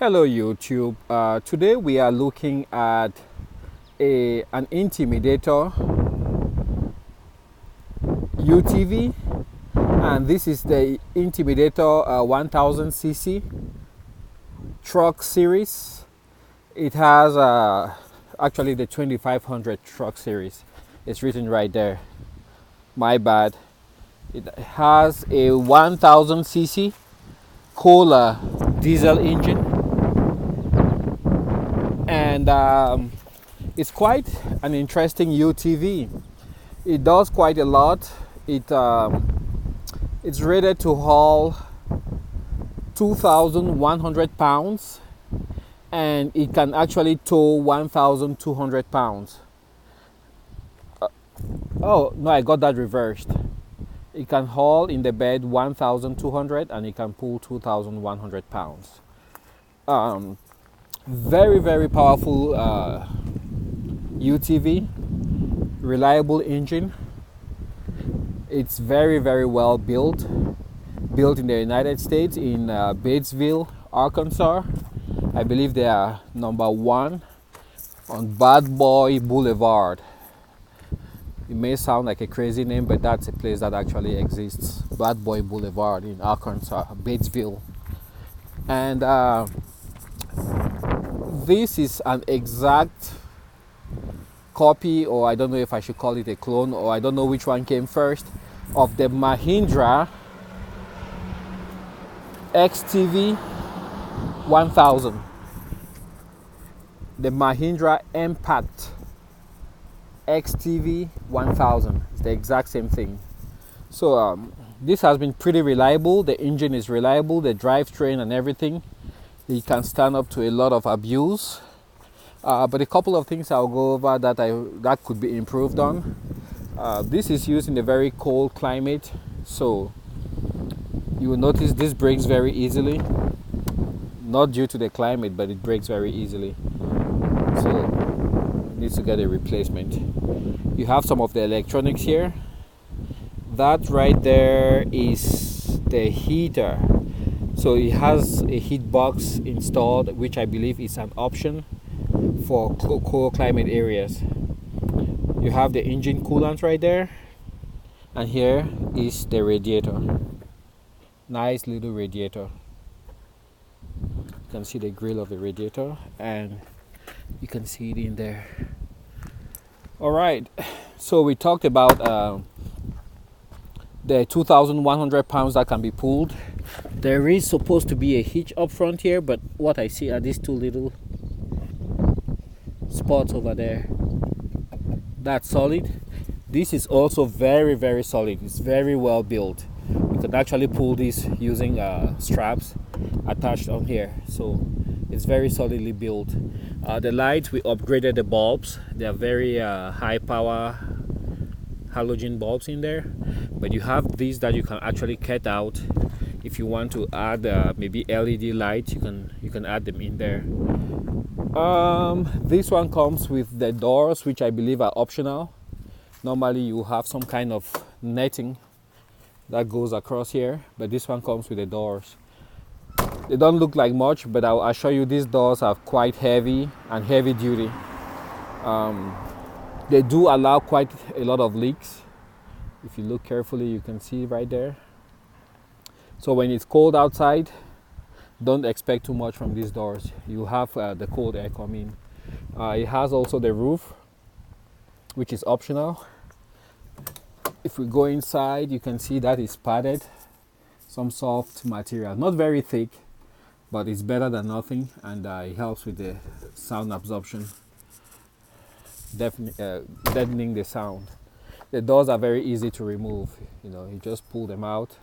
Hello YouTube. Today we are looking at an Intimidator UTV, and this is the Intimidator 1000cc truck series. It has actually the 2500 truck series. It's written right there. My bad. It has a 1000cc Kohler diesel engine, and it's quite an interesting UTV. It does quite a lot. It's rated to haul 2,100 pounds, and it can actually tow 1,200 pounds. Oh no, I got that reversed. It can haul in the bed 1,200 and it can pull 2,100 pounds. Very, very powerful UTV, reliable engine. It's very, very well built in the United States, in Batesville, Arkansas. I believe they are number 1 on Bad Boy Boulevard. It may sound like a crazy name, but that's a place that actually exists. Bad Boy Boulevard in Arkansas, Batesville. And this is an exact copy, or I don't know if I should call it a clone, or I don't know which one came first, of the Mahindra XTV 1000. The Mahindra Impact XTV 1000. It's the exact same thing. So this has been pretty reliable. The engine is reliable, the drivetrain and everything. It can stand up to a lot of abuse. But a couple of things I'll go over that could be improved on. This is used in a very cold climate, so you will notice this breaks very easily. Not due to the climate, but it breaks very easily. So it needs to get a replacement. You have some of the electronics here. That right there is the heater. So it has a heat box installed, which I believe is an option for cold climate areas. You have the engine coolant right there, and here is the radiator. Nice little radiator. You can see the grill of the radiator, and you can see it in there. All right, so we talked about the 2,100 pounds that can be pulled. There is supposed to be a hitch up front here, but what I see are these two little spots over there. That's solid. This is also very, very solid. It's very well built. You can actually pull this using straps attached on here, so it's very solidly built. The lights, we upgraded the bulbs. They are very high power halogen bulbs in there, but you have these that you can actually cut out. If you want to add maybe LED lights, you can add them in there. This one comes with the doors, which I believe are optional. Normally you have some kind of netting that goes across here, but this one comes with the doors. They don't look like much, but I'll assure you these doors are quite heavy and heavy duty. They do allow quite a lot of leaks. If you look carefully, you can see right there. So when it's cold outside, don't expect too much from these doors. You have the cold air coming. It has also the roof, which is optional. If we go inside, you can see that it's padded, some soft material, not very thick, but it's better than nothing, and it helps with the sound absorption, deadening the sound. The doors are very easy to remove. You just pull them out,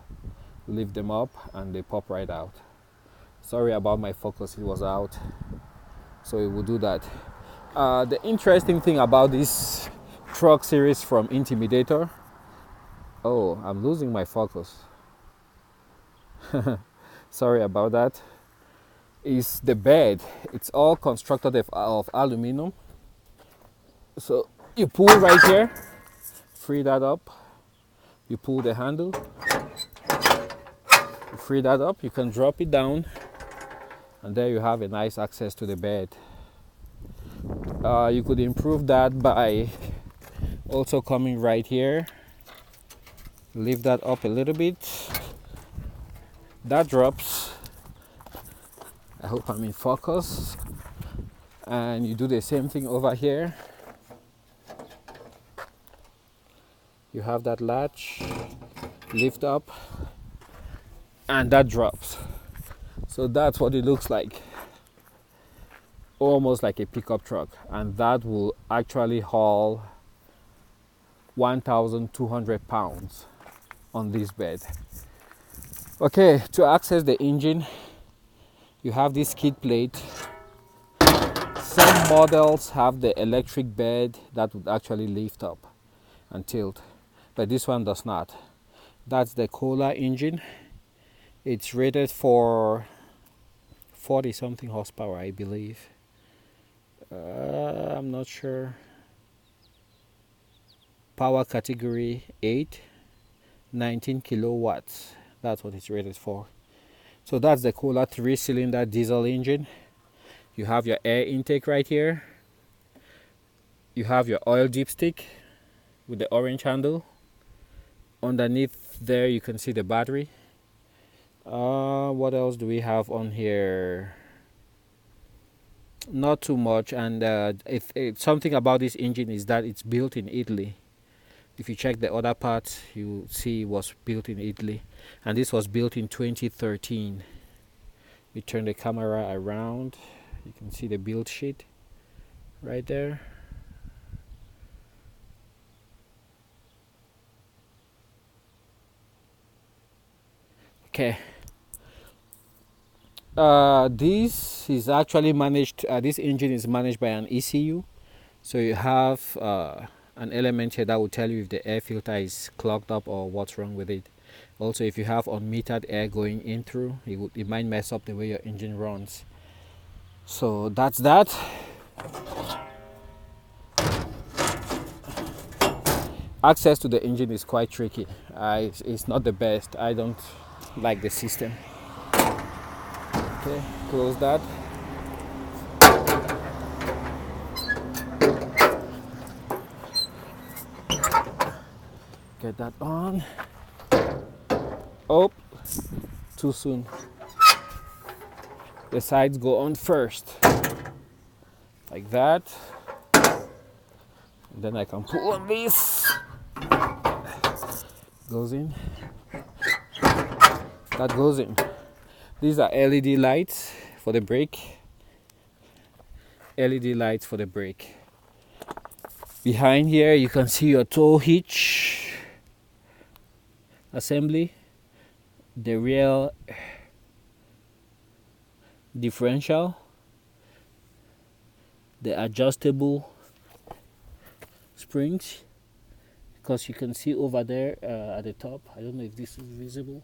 lift them up, and they pop right out. Sorry about my focus, it was out, so it will do that. The interesting thing about this truck series from Intimidator, oh, I'm losing my focus. Sorry about that. Is the bed. It's all constructed of aluminum. So you pull right here, free that up, you pull the handle, you free that up, you can drop it down, and there you have a nice access to the bed. You could improve that by also coming right here, lift that up a little bit, that drops. I hope I'm in focus. And you do the same thing over here. You have that latch, lift up, and that drops. So that's what it looks like, almost like a pickup truck, and that will actually haul 1,200 pounds on this bed. Okay, to access the engine, you have this skid plate. Some models have the electric bed that would actually lift up and tilt, but this one does not. That's the Kohler engine. It's rated for 40 something horsepower, I believe. I'm not sure. Power category 8, 19 kilowatts. That's what it's rated for. So that's the Kohler 3-cylinder diesel engine. You have your air intake right here. You have your oil dipstick with the orange handle. Underneath there you can see the battery. What else do we have on here? Not too much. And something about this engine is that it's built in Italy. If you check the other parts, you see it was built in Italy, and this was built in 2013. We turn the camera around, you can see the build sheet right there. Okay. This is actually managed, this engine is managed by an ECU. So you have an element here that will tell you if the air filter is clogged up or what's wrong with it. Also, if you have unmetered air going in through, it might mess up the way your engine runs. So that's that. Access to the engine is quite tricky. It's not the best. I don't like the system. Okay, close that. Get that on. Oh, too soon. The sides go on first, like that. And then I can pull on this. Goes in. That goes in. These are LED lights for the brake. LED lights for the brake. Behind here you can see your tow hitch assembly, the rear differential, the adjustable springs, because you can see over there at the top, I don't know if this is visible,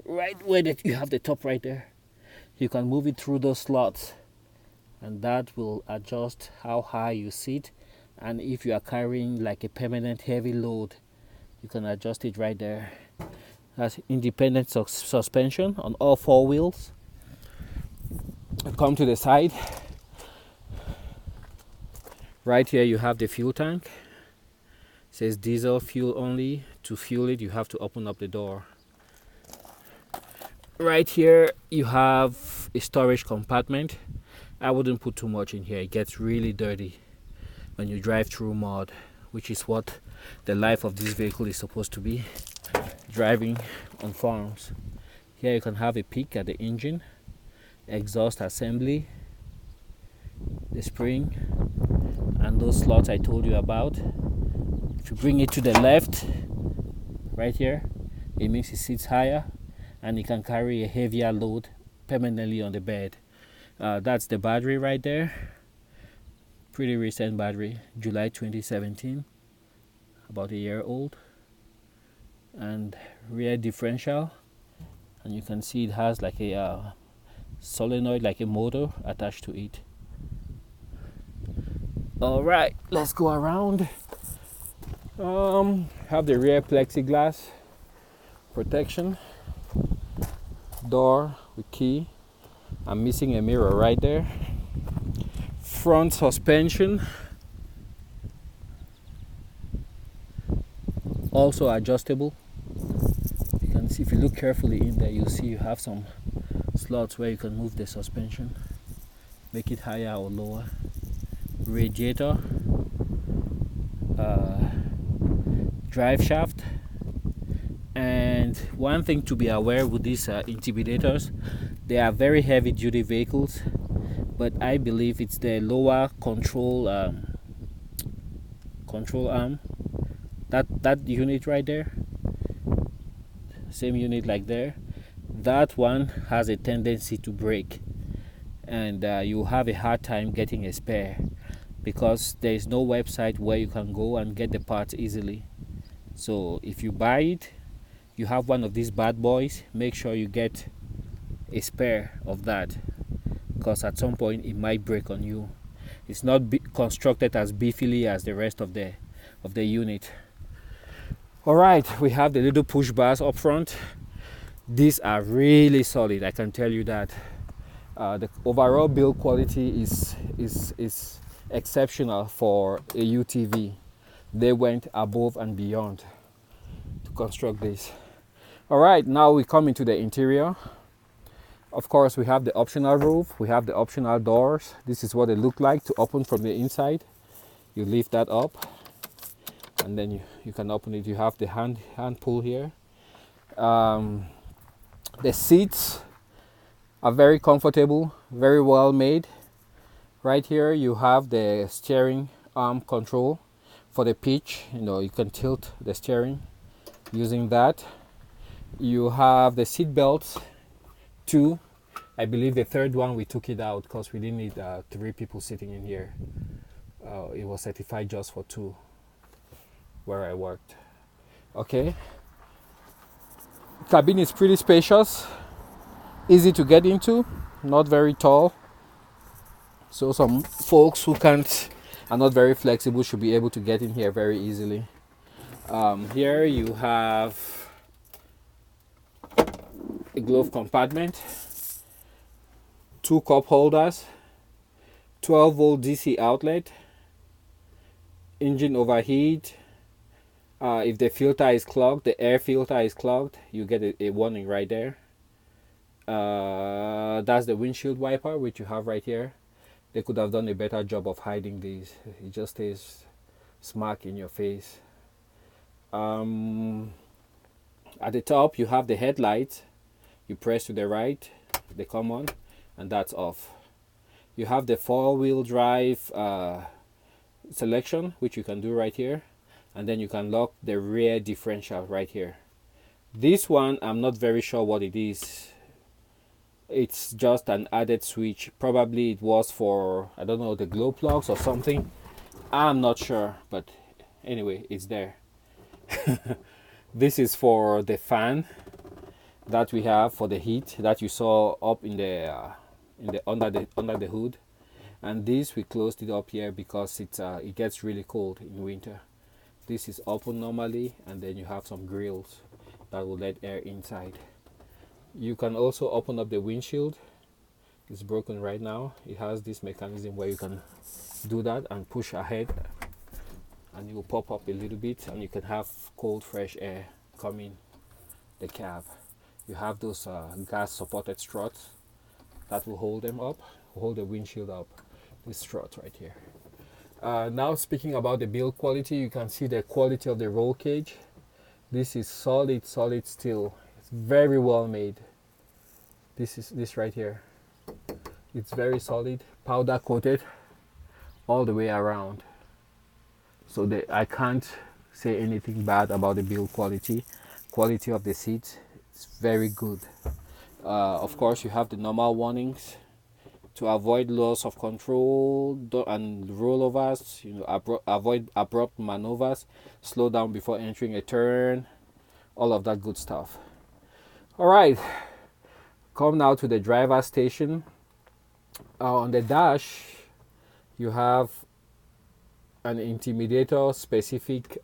right where you have the top right there, you can move it through those slots, and that will adjust how high you sit. And if you are carrying like a permanent heavy load, you can adjust it right there. That's independent suspension on all 4 wheels. Come to the side. Right here you have the fuel tank. It says diesel fuel only. To fuel it, you have to open up the door. Right here you have a storage compartment. I wouldn't put too much in here. It gets really dirty when you drive through mud, which is what the life of this vehicle is supposed to be, driving on farms. Here you can have a peek at the engine, exhaust assembly, the spring, and those slots I told you about. If you bring it to the left, right here, it makes it sits higher, and it can carry a heavier load permanently on the bed. That's the battery right there. Pretty recent battery, July 2017, about a year old. And rear differential, and you can see it has like a solenoid, like a motor attached to it. All right, let's go around. Have the rear plexiglass protection, door with key, I'm missing a mirror right there. Front suspension, also adjustable. You can see, if you look carefully in there, you'll see you have some slots where you can move the suspension, make it higher or lower. Radiator, drive shaft. And one thing to be aware with these Intimidators, they are very heavy duty vehicles, but I believe it's the lower control arm, that unit right there, same unit like there, that one has a tendency to break, and you have a hard time getting a spare because there is no website where you can go and get the parts easily. So if you buy it, you have one of these bad boys, make sure you get a spare of that, because at some point it might break on you. It's not constructed as beefily as the rest of the unit. All right, we have the little push bars up front. These are really solid, I can tell you that. The overall build quality is exceptional for a UTV. They went above and beyond to construct this. All right, now we come into the interior. Of course, we have the optional roof, we have the optional doors. This is what they look like to open from the inside. You lift that up and then you can open it. You have the hand pull here. The seats are very comfortable, very well made. Right here you have the steering arm control for the pitch. You can tilt the steering using that. You have the seat belts, two. I believe the third one we took it out because we didn't need 3 people sitting in here. It was certified just for 2 where I worked. Okay. Cabin is pretty spacious, easy to get into, not very tall. So some folks who are not very flexible should be able to get in here very easily. Here you have a glove compartment, 2 cup holders, 12-volt DC outlet, engine overheat. If the filter is clogged, the air filter is clogged, you get a warning right there. That's the windshield wiper, which you have right here. They could have done a better job of hiding these. It just stays smack in your face. At the top you have the headlights. You press to the right, they come on, and that's off. You have the 4-wheel drive selection, which you can do right here, and then you can lock the rear differential right here. This one, I'm not very sure what it is. It's just an added switch. Probably it was for, I don't know, the glow plugs or something. I'm not sure, but anyway, it's there. This is for the fan that we have for the heat that you saw up in the under the hood, and this we closed it up here because it gets really cold in winter. This is open normally, and then you have some grills that will let air inside. You can also open up the windshield. It's broken right now. It has this mechanism where you can do that and push ahead, and it will pop up a little bit, and you can have cold fresh air coming the cab. You have those gas supported struts that will hold them up, hold the windshield up. This strut right here. Now speaking about the build quality, you can see the quality of the roll cage. This is solid steel. It's very well made. This right here. It's very solid, powder coated all the way around. So I can't say anything bad about the build quality. Quality of the seats, it's very good. Of course, you have the normal warnings to avoid loss of control and rollovers. Avoid abrupt maneuvers, slow down before entering a turn, all of that good stuff. All right, come now to the driver's station. On the dash, you have an Intimidator specific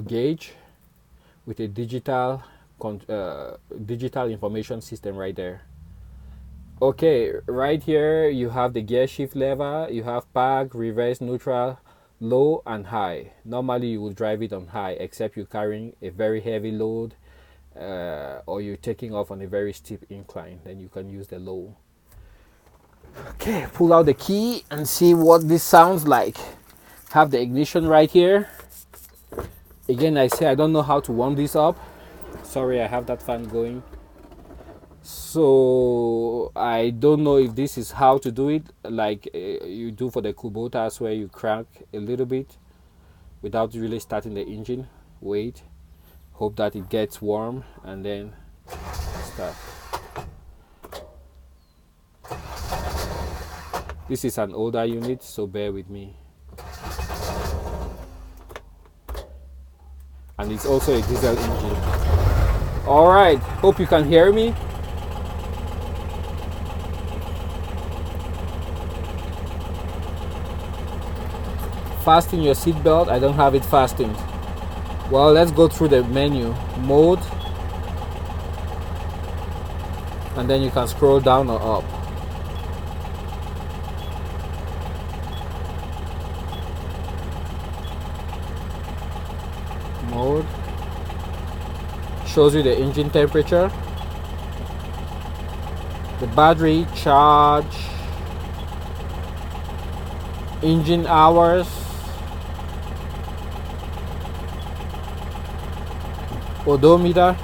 gauge with a digital digital information system right there. Okay, right here you have the gear shift lever, you have park, reverse, neutral, low and high. Normally you will drive it on high, except you're carrying a very heavy load or you're taking off on a very steep incline, then you can use the low. Okay, pull out the key and see what this sounds like. Have the ignition right here. Again, I say I don't know how to warm this up. Sorry, I have that fan going. So I don't know if this is how to do it, like you do for the Kubotas, where you crank a little bit without really starting the engine. Wait, hope that it gets warm and then start. This is an older unit, so bear with me. And it's also a diesel engine. All right, hope you can hear me. Fasten your seatbelt. I don't have it fastened. Well, let's go through the menu. Mode, and then you can scroll down or up. Mode shows you the engine temperature, the battery charge, engine hours, odometer,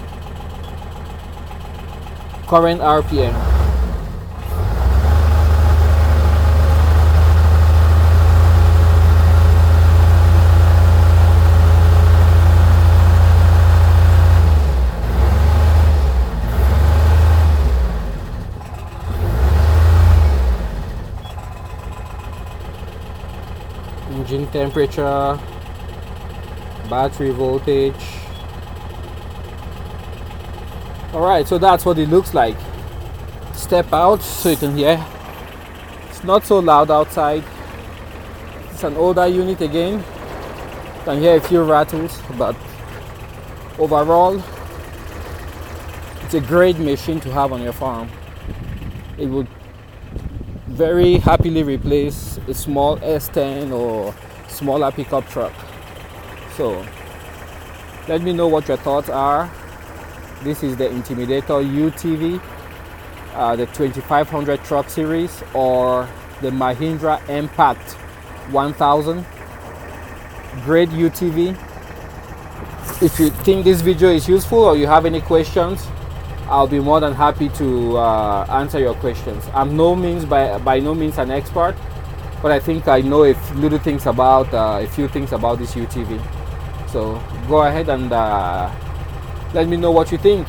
current RPM. Engine temperature, battery voltage. Alright, so that's what it looks like. Step out so you can hear. It's not so loud outside. It's an older unit again. You can hear a few rattles, but overall it's a great machine to have on your farm. It would very happily replace a small S10 or smaller pickup truck. So let me know what your thoughts are. This is the Intimidator UTV, the 2500 truck series, or the Mahindra Impact 1000. Great UTV. If you think this video is useful or you have any questions, I'll be more than happy to answer your questions. I'm by no means an expert, but I think I know a few things about this UTV. So go ahead and let me know what you think.